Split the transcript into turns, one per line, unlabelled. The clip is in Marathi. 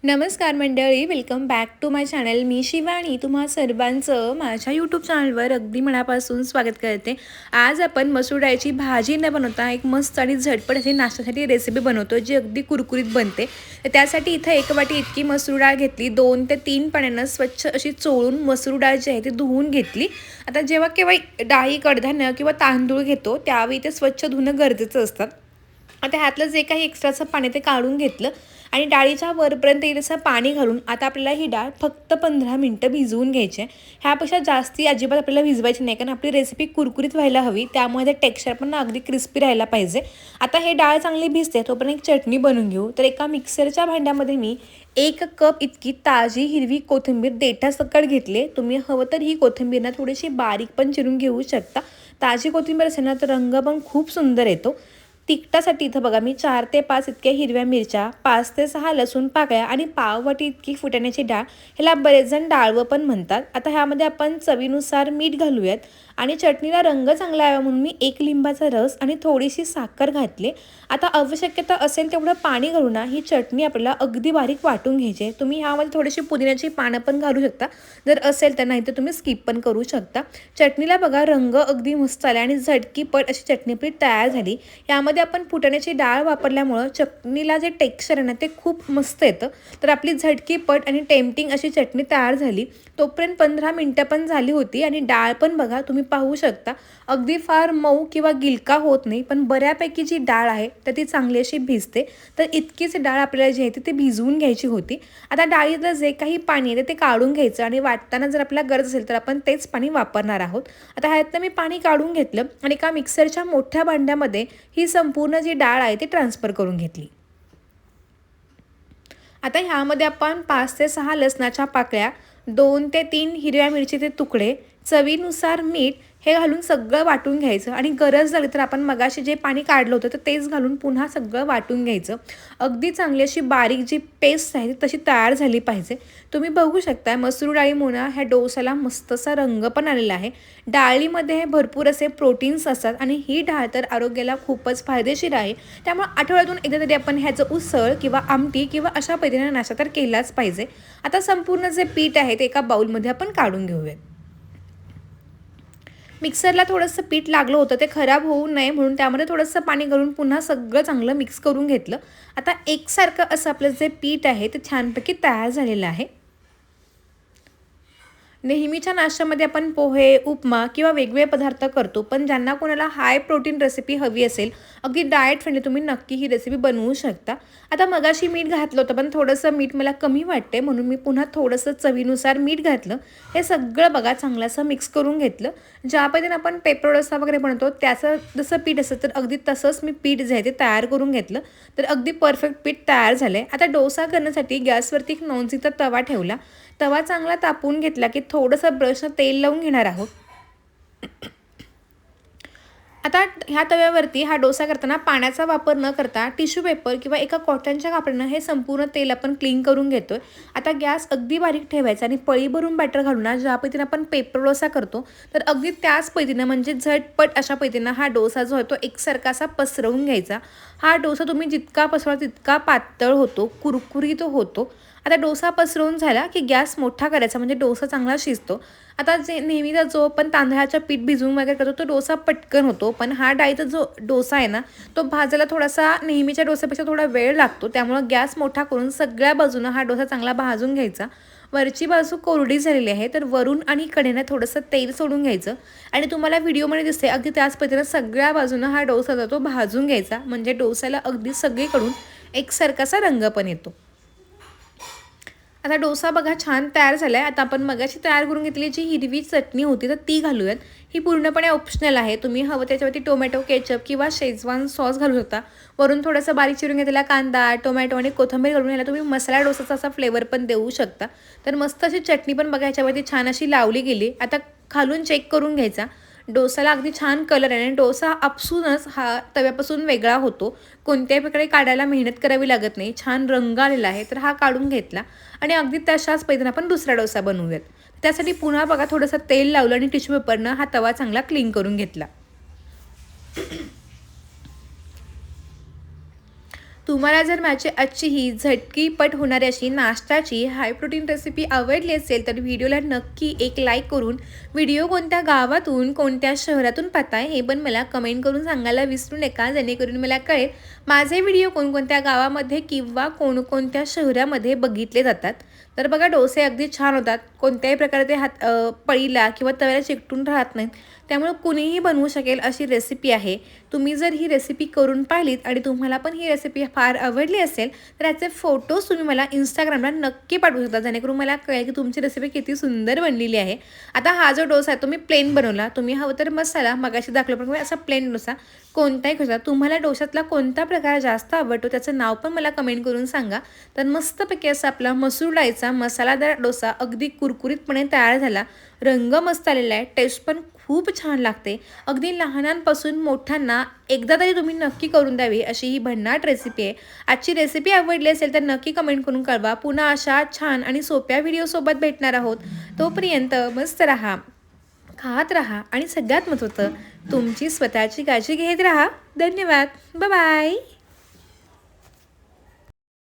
नमस्कार मंडळी, welcome back to my channel. मी शिवानी तुम्हा सर्वांचं माझ्या यूट्यूब चॅनलवर अगदी मनापासून स्वागत करते. आज आपण मसूर डाळीची भाजी न बनवता एक मस्त आणि झटपट अशी नाश्त्यासाठी रेसिपी बनवतो, जी अगदी कुरकुरीत बनते. तर त्यासाठी इथं 1 वाटी इतकी मसूर डाळ घेतली. 2 ते 3 पाण्यानं स्वच्छ अशी चोळून मसूर डाळ जी आहे ती धुवून घेतली. आता जेव्हा केव्हा डाळी, कडधान्य किंवा तांदूळ घेतो त्यावेळी ते स्वच्छ धुणं गरजेचं असतं. आता ह्यातलं जे काही एक्स्ट्राचं पाणी ते काढून घेतलं आणि डाळीच्या वरपर्यंत येईल असं पाणी घालून आता आपल्याला ही डाळ फक्त 15 मिनटं भिजवून घ्यायची आहे. ह्यापेक्षा जास्ती अजिबात आपल्याला भिजवायची नाही, कारण आपली रेसिपी कुरकुरीत व्हायला हवी, त्यामुळे ते टेक्स्चर पण अगदी क्रिस्पी राहायला पाहिजे. आता हे डाळ चांगली भिजते तोपर्यंत एक चटणी बनवून घेऊ. तर एका मिक्सरच्या भांड्यामध्ये मी 1 कप इतकी ताजी हिरवी कोथिंबीर देठासकट घेतली. तुम्ही हवं तर ही कोथिंबीर ना थोडीशी बारीक पण चिरून घेऊ शकता. ताजी कोथिंबीर असेल ना तर रंग पण खूप सुंदर येतो. तिखटासाठी इथं बघा मी 4 ते 5 इतक्या हिरव्या मिरच्या, 5 ते 6 लसूण पाकळ्या आणि पाव वाटी इतकी फुटाण्याची डाळ, ह्याला बरेच जण डाळवं पण म्हणतात. आता ह्यामध्ये आपण चवीनुसार मीठ घालूयात आणि चटणीला रंग चांगला यावा म्हणून मी 1 लिंबाचा रस आणि थोडीशी साखर घातली. आता आवश्यकता असेल तेवढं पाणी घालून ना ही चटणी आपल्याला अगदी बारीक वाटून घ्यायची आहे. तुम्ही ह्यामध्ये थोडीशी पुदिन्याची पानं पण घालू शकता जर असेल तर, नाही तर तुम्ही स्किप पण करू शकता. चटणीला बघा रंग अगदी मस्त आला आणि झटकीपट अशी चटणी आपली तयार झाली. यामध्ये आपण फुटाण्याची डाळ वापरल्यामुळं चटणीला जे टेक्स्चर आहे ना ते खूप मस्त येतं. तर आपली झटकीपट आणि टेम्पटिंग अशी चटणी तयार झाली. तोपर्यंत 15 मिनटं पण झाली होती आणि डाळ पण बघा तुम्ही पाहू शकता अगदी फार मऊ किंवा गिलका होत नाही, पण बऱ्यापैकी जी डाळ आहे तर ती चांगली अशी भिजते. तर इतकीच डाळ आपल्याला जी आहे ती भिजवून घ्यायची होती. आता डाळीतलं जे काही पाणी आहे ते काढून घ्यायचं आणि वाटताना जर आपल्याला गरज असेल तर आपण तेच पाणी वापरणार आहोत. आता ह्यातनं मी पाणी काढून घेतलं आणि एका मिक्सरच्या मोठ्या भांड्यामध्ये ही संपूर्ण जी डाळ आहे ती ट्रान्सफर करून घेतली. आता ह्यामध्ये आपण 5 ते 6 लसणाच्या पाकळ्या, 2 ते 3 हिरव्या मिरचीचे तुकडे, चवीनुसार मीठ हे घालून सगळं वाटून घ्यायचं आणि गरज झाली तर आपण मगाशी जे पाणी काढलं होतं तर तेच घालून पुन्हा सगळं वाटून घ्यायचं. अगदी चांगली अशी बारीक जी पेस्ट आहे ती तशी तयार झाली पाहिजे. तुम्ही बघू शकता मसूर डाळीमुळे ह्या डोसाला मस्त असा रंग पण आलेला आहे. डाळीमध्ये भरपूर असे प्रोटीन्स असतात आणि ही डाळ तर आरोग्याला खूपच फायदेशीर आहे. त्यामुळे आठवड्यातून एकदा तरी आपण ह्याचं उसळ किंवा आमटी किंवा अशा पद्धतीने नाश्ता तर केलाच पाहिजे. आता संपूर्ण जे पीठ आहे ते एका बाउलमध्ये आपण काढून घेऊयात. मिक्सरला थोडंसं पीठ लागलं होतं, ते खराब होऊ नये म्हणून त्यामध्ये थोडंसं पाणी घालून पुन्हा सगळं चांगलं मिक्स करून घेतलं. आता एकसारखं असं आपलं जे पीठ आहे ते छानपैकी तयार झालेलं आहे. नेहमीच्या नाश्त्यामध्ये आपण पोहे, उपमा किंवा वेगवेगळे पदार्थ करतो, पण ज्यांना कोणाला हाय प्रोटीन रेसिपी हवी असेल, अगदी डाएट फ्रेंडली, तुम्ही नक्की ही रेसिपी बनवू शकता. आता मगाशी मीठ घातलं होतं, पण थोडंसं मीठ मला कमी वाटते म्हणून मी पुन्हा थोडंसं चवीनुसार मीठ घातलं. हे सगळं बघा चांगलं असं मिक्स करून घेतलं. ज्या पद्धतीने आपण पेपर डोसा वगैरे बनवतो त्याचं जसं पीठ असतं तर अगदी तसंच मी पीठ जे आहे ते तयार करून घेतलं. तर अगदी परफेक्ट पीठ तयार झालं आहे. आता डोसा करण्यासाठी गॅसवरती एक नॉनस्टिकचा तवा ठेवला. तवा चांगला तापून घेतला की थोडंसं ब्रशनं तेल लावून घेणार आहोत. आता ह्या तव्यावरती हा डोसा करताना पाण्याचा वापर न करता टिश्यू पेपर किंवा एका कॉटनच्या कापडानं हे संपूर्ण तेल आपण क्लीन करून घेतोय. आता गॅस अगदी बारीक ठेवायचा आणि पळी भरून बॅटर घालून ना ज्या पद्धतीने आपण पेपर डोसा करतो तर अगदी त्याच पद्धतीनं म्हणजे झटपट अशा पद्धतीनं हा डोसा जो आहे तो एकसारखा असा पसरवून घ्यायचा. हा डोसा तुम्ही जितका पसरवा तितका पातळ होतो, कुरकुरीत होतो. आता डोसा पसरवून झाला की गॅस मोठा करायचा म्हणजे डोसा चांगला शिजतो. आता जे नेहमीचा जो आपण तांदळाचं पीठ भिजवून वगैरे करतो तो डोसा पटकन होतो, पण हा डाळीचा जो डोसा आहे ना तो भाजायला थोडासा नेहमीच्या डोस्यापेक्षा थोडा वेळ लागतो. त्यामुळं गॅस मोठा करून सगळ्या बाजूनं हा डोसा चांगला भाजून घ्यायचा. वरची बाजू कोरडी झालेली आहे तर वरून आणि कडेनं थोडंसं तेल सोडून घ्यायचं आणि तुम्हाला व्हिडिओमध्ये दिसते अगदी त्याच पद्धतीनं सगळ्या बाजूनं हा डोसा जातो भाजून घ्यायचा, म्हणजे डोसाला अगदी सगळीकडून एकसारखासा रंग पण येतो. आता डोसा बघा छान तयार झाला आहे. आता आपण मगाशी तयार करून घेतलेली जी हिरवी चटणी होती तर ती घालूयात. ही पूर्णपणे ऑप्शनल आहे. तुम्ही हवं त्याच्यावरती टोमॅटो केचप किंवा शेजवान सॉस घालू शकता. वरून थोडासा बारीक चिरून घेतलेला कांदा, टोमॅटो आणि कोथिंबीर घालून याला तुम्ही मसाला डोसाचा असा फ्लेवर पण देऊ शकता. तर मस्त अशी चटणी पण बघा ह्याच्यावरती छान अशी लावली गेली. आता खालून चेक करून घ्यायचा. डोसाला अगदी छान कलर आहे आणि डोसा आपसूनच हा तव्यापासून वेगळा होतो. कोणत्याही प्रकारे काढायला मेहनत करावी लागत नाही. छान रंग आलेला आहे तर हा काढून घेतला आणि अगदी तशाच पद्धतीने आपण दुसरा डोसा बनवूयात. त्यासाठी पुन्हा बघा थोडंसं तेल लावलं आणि टिश्यू पेपरनं हा तवा चांगला क्लीन करून घेतला. तुम्हाला जर माझी आजची ही झटकीपट होणारी अशी नाश्त्याची हाय प्रोटीन रेसिपी आवडली असेल तर व्हिडिओला नक्की एक लाईक करून व्हिडिओ कोणत्या गावातून कोणत्या शहरातून पाहताय हे पण मला कमेंट करून सांगायला विसरू नका, जेणेकरून मला कळेल माझे व्हिडिओ कोणकोणत्या गावामध्ये किंवा कोणकोणत्या शहरामध्ये बघितले जातात. तर बघा डोसे अगदी छान होतात, कोणत्याही प्रकारे ते पळीला किंवा तव्याला चिकटून राहत नाहीत, त्यामुळे कुणीही बनवू शकेल अशी रेसिपी आहे. तुम्ही जर ही रेसिपी करून पाहिलीत आणि तुम्हाला पण ही रेसिपी फार आवडली असेल तर याचे फोटोज तुम्ही मला इंस्टाग्रामला नक्की पाठवू शकता, जेणेकरून मला कळेल की तुमची रेसिपी किती सुंदर बनलेली आहे. आता हा जो डोसा आहे तो मी प्लेन बनवला, तुम्ही हवं तर मसाला मगाशी दाखवल्याप्रमाणे असा प्लेन डोसा कोणताही कसा तुम्हाला डोशातला कोणता प्रकार जास्त आवडतो त्याचं नाव पण मला कमेंट करून सांगा. तर मस्तपैकी असा आपला मसूर डाळीचा मसालादार डोसा अगदी कुरकुरीतपणे तयार झाला. रंग मस्त आलेला आहे, टेस्ट पण खूप छान लागते. अगदी लहानांपासून मोठ्यांना एकदा तरी तुम्ही नक्की करून द्यावी अशी ही भन्नाट रेसिपी आहे. आजची रेसिपी आवडली असेल तर नक्की कमेंट करून कळवा. पुन्हा अशा छान आणि सोप्या व्हिडिओसोबत भेटणार आहोत. तोपर्यंत मस्त राहा, खात राहा आणि सगळ्यात महत्त्वाचं तुमची स्वतःची काळजी घेत राहा. धन्यवाद. Bye bye.